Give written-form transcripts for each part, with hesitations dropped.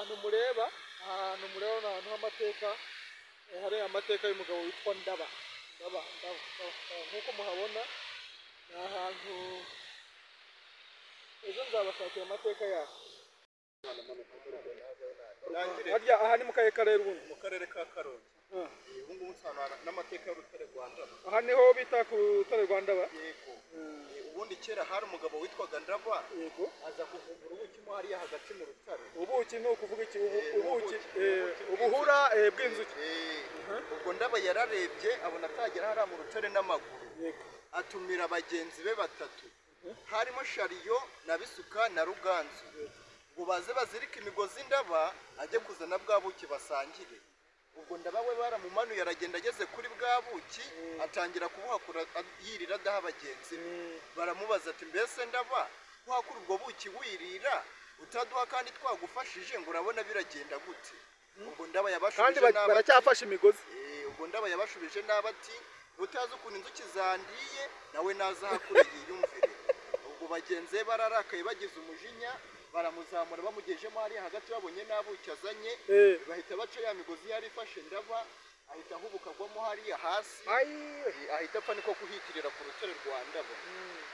ahantu mureba ni ahantu h'amateka, hari amateka y'umugabo witwa Ndaba. Nk'uko muhabona ni ahantu, ejo nzabashakira amateka yaho. Harya aha ni mu karere ubundi? Mu karere ka Karongi. Ubu ngubu nsana n'amateka y'urutare Rwanda. Aha niho bita ku rutare Rwanda ba? Yego. Ubundi kera hari umugabo witwaga Ndaba. Yego. Aza kuvumbura ubuki mo hariya hagati mu rutare. Ubuki ni ukuvuga iki? Ubuki ubuhura bw'inzuki. Ubwo Ndaba yararebye abona atagera hariya mu rutare n'amaguru. Yego. Atumira abagenzi be batatu. Harimo Shariyo na Bisuka na Ruganzu. Ngo baze bazirika imigozi Ndaba ajye kuzana bwa buki basangire. Ubwo Ndaba we baramumanuye aragenda ageze kuri bwa buki atangira kubuhakura yirira adaha abagenzi. Baramubaza ati mbese Ndaba kuhakura ubwo buki wirira utaduha kandi twagufashije ngo urabona biragenda gute? Ubwo Ndaba yabashubije kandi baracyafashe imigozi. Ubwo Ndaba yabashubije n'abati utazi ukuntu inzuki zandiye nawe naza hakure yiyumvire. Ubwo bagenzi bararakaye bagize umujinya baramuzamura bamugejemo hariya hagati babonye n'abuki azanye bahita baca ya migozi yari ifashe Ndaba ahita ahubuka agwamo hariya hasi ahita apfa niko kuhitirira ku rutare Rwanda bo.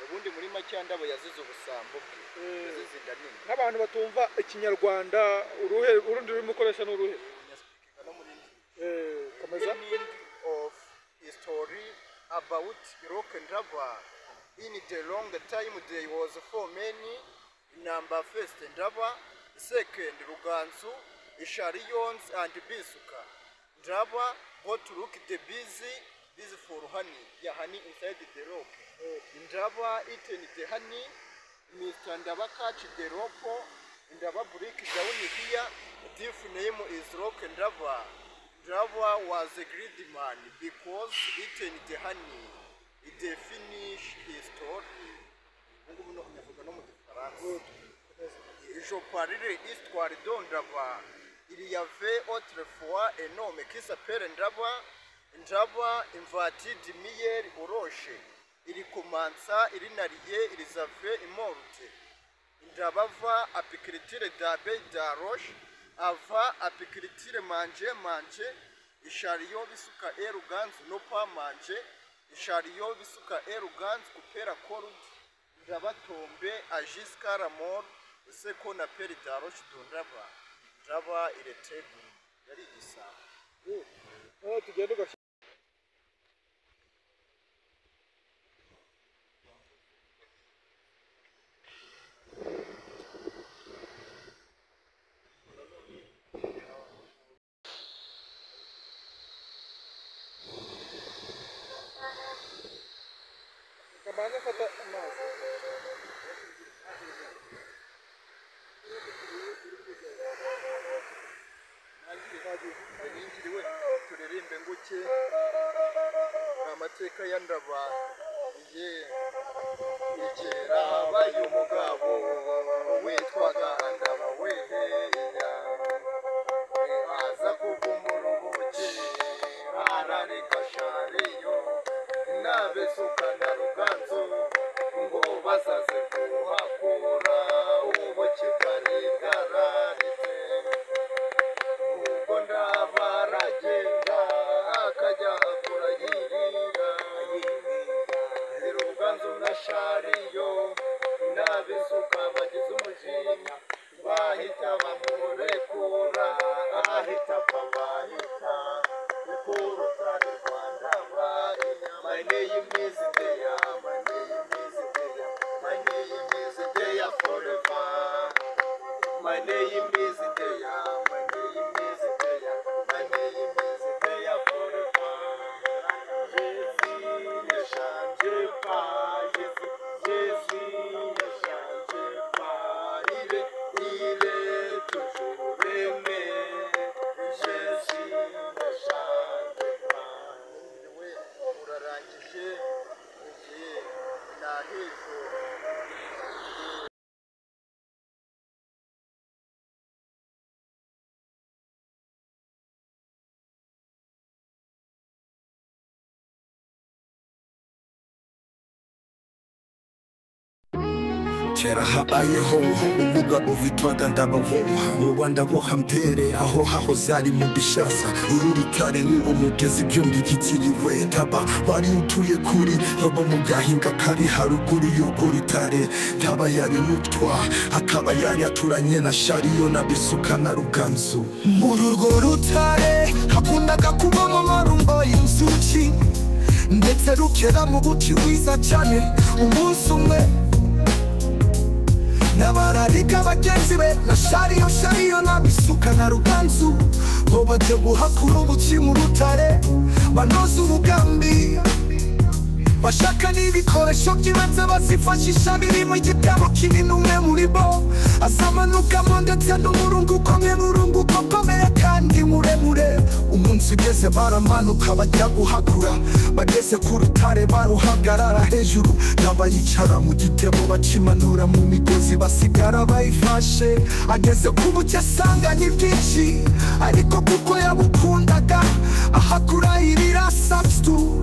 Ubundi muri make Ndaba yazize ubusambo bwe yazize inda nini. N'abantu batumva ikinyarwanda urundi rurimo ukoresha n'uruhe? Komeza. Of history about Ndaba in the long time there was for many number first Ndaba, second Ruganzu, Ishariyons and Bisuka. Ndaba both look the busy for honey. Yeah, honey inside the rock. Ndaba eaten the honey. Mr. Ndaba catch the rope. Ndaba break down here. Diff name is Rock Ndaba. Ndaba was a greedy man because eaten the honey. The finish his story. Je parlerai histoire d'Ndaba. Il y avait autrefois un homme qui s'appelle Ndaba. Ndaba invited miel au rocher. Il commença, il n'allait, il avait morte. Ndaba va apiculture d'abeilles de roche. Ava apiculture manger. Ishariyo bisuka Ruganzu no pas manger. Ishariyo bisuka Ruganzu kupera korud. Ndaba tombe à jusqu'à la mort. Ce qu'on appelle la roche d'Ndaba. Ndaba il est très bon. Yari gisaba. Tugende gashi. Kabanza fata amazi. Yingiriwe turirimbe nguke amateka ya Ndaba ye Kera habayeho umugabo witwaga Ndaba aza kuvumbura ubuki ararika Shariyo n'Abisuka na Ruganzu ngo bazaze kuhakura ubuki bwari bwararitse. Ubwo Ndaba aragenda akajya akura yirira Ruganzu na Shariyo n'Abisuka bagize umujinya bahita bamu Kera habayeho umugabo witwaga Ndaba mu Rwanda bo hambere aho hahoze ari mu Bwishaza rutare ni umugezi byombi byitiriwe Ndaba wari utuye kuri Ntobo mu gahinga kari haruguru rutare Ndaba yari umutwa akaba yari aturanye na shariyo na bisuka na ruganzu muri urwo rutare hakundaga kubamo amarumbo y'inzuki ndetse rukera mu buti bwiza cyane umunsi umwe n'abararika bagenzi be na shariyo na bisuka na ruganzu ngo bajye guhakura ubuki mu rutare banoza umugambi bashaka n'ibikoresho by'ibanze bazifashisha birimo igitabo kinini umwe muri bo azamanukamo ndetse n'umurunguko ukomeye kandi muremure umunsi ugeze baramanuka bajya guhakura bageze ku rutare baruhagarara hejuru n'abayicara mu gitebo bakimanura mu migozi basigara bayifashe ageze ku buke asanga ni byinshi ariko kuko yabukundaga ahakura ibirasabstu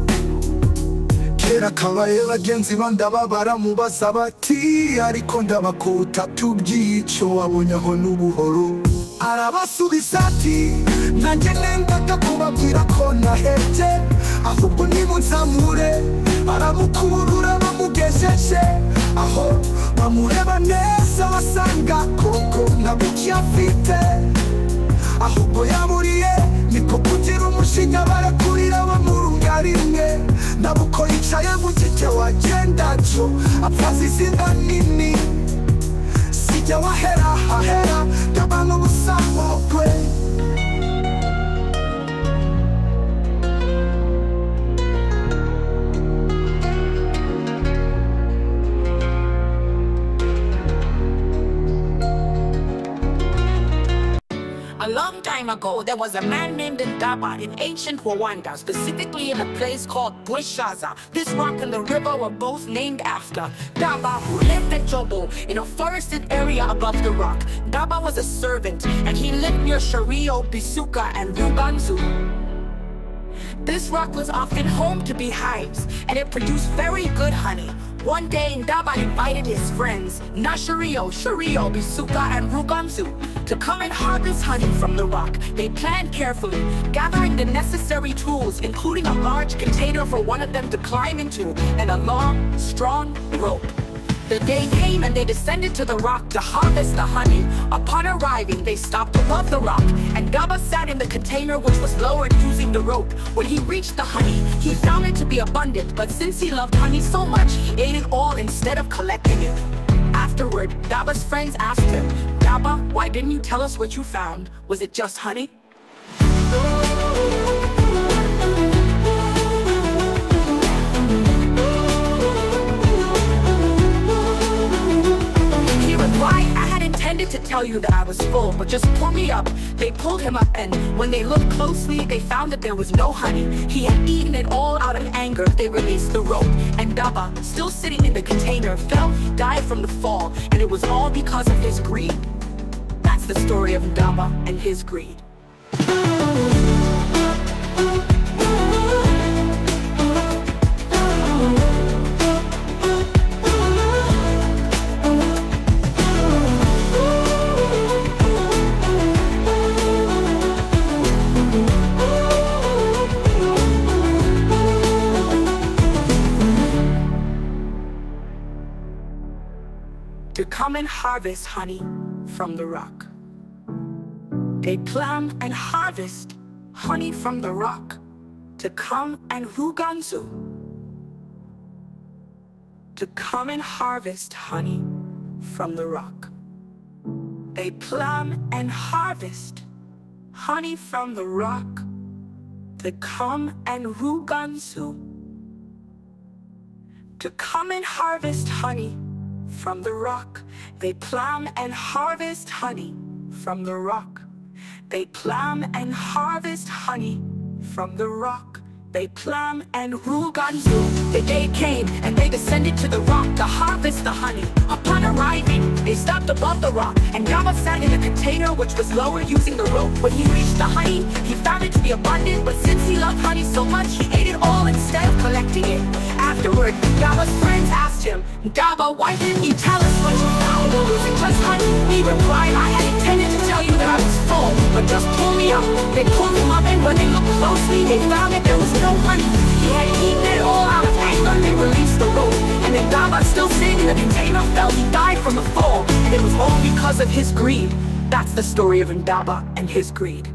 Kera kabaye bagenzi Ndaba baramubaza bati ariko Ndaba ko utatubwiye icyo wabonyeho n'ubuhoro arabasubiza ati nanjye nendaga kubabwira ko nahebye ahubwo nimunzamure baramukurura bamugejeje aho bamureba neza basanga koko nta buki afite ahubwo yaburiye niko kugira umushinya barakurira bamurunga rimwe nabuko yicaye mu giti wagenda cyo apfaza izina nini sijya wahera hahera Ndaba n'ubusambo bwe A long time ago, there was a man named Ndaba in ancient Rwanda, specifically in a place called Bwishaza. This rock and the river were both named after Ndaba, who lived at Ntobo, in a forested area above the rock. Ndaba was a servant, and he lived near Shariyo, Bisuka, and Ruganzu. This rock was often home to beehives, and it produced very good honey. One day, Ndaba invited his friends, Shariyo, Bisuka, and Ruganzu, to come and harvest honey from the rock. They planned carefully, gathering the necessary tools, including a large container for one of them to climb into, and a long, strong rope. The day came and they descended to the rock to harvest the honey. Upon arriving, they stopped above the rock, and Ndaba sat in the container which was lowered using the rope. When he reached the honey, he found it to be abundant, but since he loved honey so much, he ate it all instead of collecting it. Afterward, Ndaba's friends asked him, Ndaba, why didn't you tell us what you found? Was it just honey? He replied, I had intended to tell you that I was full, but just pull me up. They pulled him up, and when they looked closely, they found that there was no honey. He had eaten it all out of anger. They released the rope, and Ndaba, still sitting in the container, fell, died from the fall, and it was all because of his greed. That's the story of Ndaba and his greed. To come and harvest honey from the rock. They plan and harvest honey from the rock. To come and Ruganzu. To come and harvest honey from the rock. They plan and harvest honey from the rock. To come and Ruganzu. To come and harvest honey from the rock. They plan and harvest honey from the rock. They plan and harvest honey from the rock. They plan and Ruganzu. The day came and they descended to the rock to harvest the honey. Upon arriving, they stopped above the rock, and Ndaba sat in a container which was lowered using the rope. When he reached the honey, he found it to be abundant, but since he loved honey so much, he ate it all instead of collecting it. afterward, Ndaba's friends asked him, Ndaba, why didn't you tell us what you found? Or was it just honey? He replied, I had intended to tell you that I was full, but just pull me up. They pulled him up, and when they looked closely, they found that there was no honey. He had eaten it all out of anger. They released the rope, and then Ndaba, still sitting in the container, fell. He died from the fall, and it was all because of his greed. That's the story of Ndaba and his greed.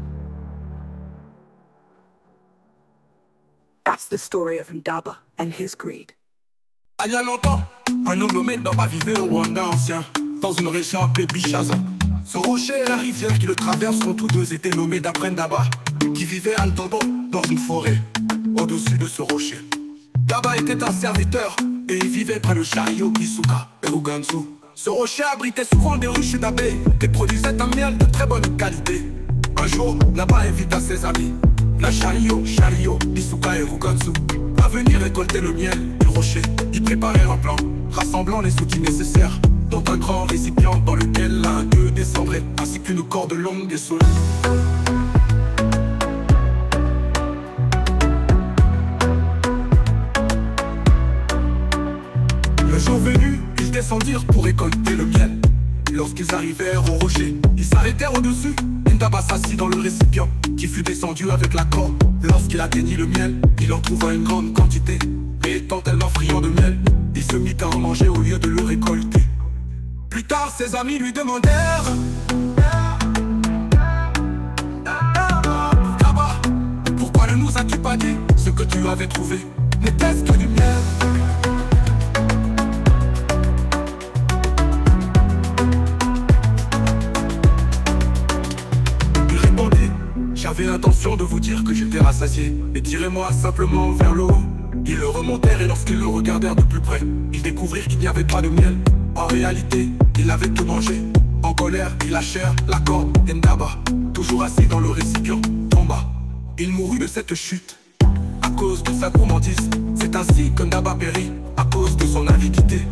That's the story of Ndaba and his greed. Il y a longtemps, un homme nommé Ndaba vivait au Rwanda ancien, dans une région appelée Bwishaza. Ce rocher et la rivière qui le traversent ont tous deux été nommés d'après Ndaba, qui vivait à Ntobo, dans une forêt, au-dessus de ce rocher. Ndaba était un serviteur, et il vivait près de chariot, Isuka et Ruganzu. Ce rocher abritait souvent des ruches d'abeilles, et produisait un miel de très bonne qualité. Un jour, Ndaba invita ses amis, la chariot, Isuka et Ruganzu, à venir récolter le miel du rocher. Ils préparèrent un plan, rassemblant les outils nécessaires, dont un grand récipient dans lequel l'un d'eux descendrait, ainsi qu'une corde longue et solide. Le jour venu, ils descendirent pour récolter le miel. Lorsqu'ils arrivèrent au rocher, ils s'arrêtèrent au-dessus. Ndaba s'assit dans le récipient qui fut descendu avec la corde. Lorsqu'il atteignit le miel, il en trouva une grande quantité. Et étant tellement friand de miel, il se mit à en manger au lieu de le récolter. Plus tard, ses amis lui demandèrent, Ndaba, pourquoi ne nous as-tu pas dit ce que tu avais trouvé n'était-ce que du miel? J'avais l'intention de vous dire que j'étais rassasié, et tirez-moi simplement vers le haut. Ils le remontèrent et lorsqu'ils le regardèrent de plus près, ils découvrirent qu'il n'y avait pas de miel. En réalité, il avait tout mangé. En colère, ils lâchèrent la corde et Ndaba, toujours assis dans le récipient, tomba. Il mourut de cette chute à cause de sa gourmandise. C'est ainsi que Ndaba périt à cause de son avidité.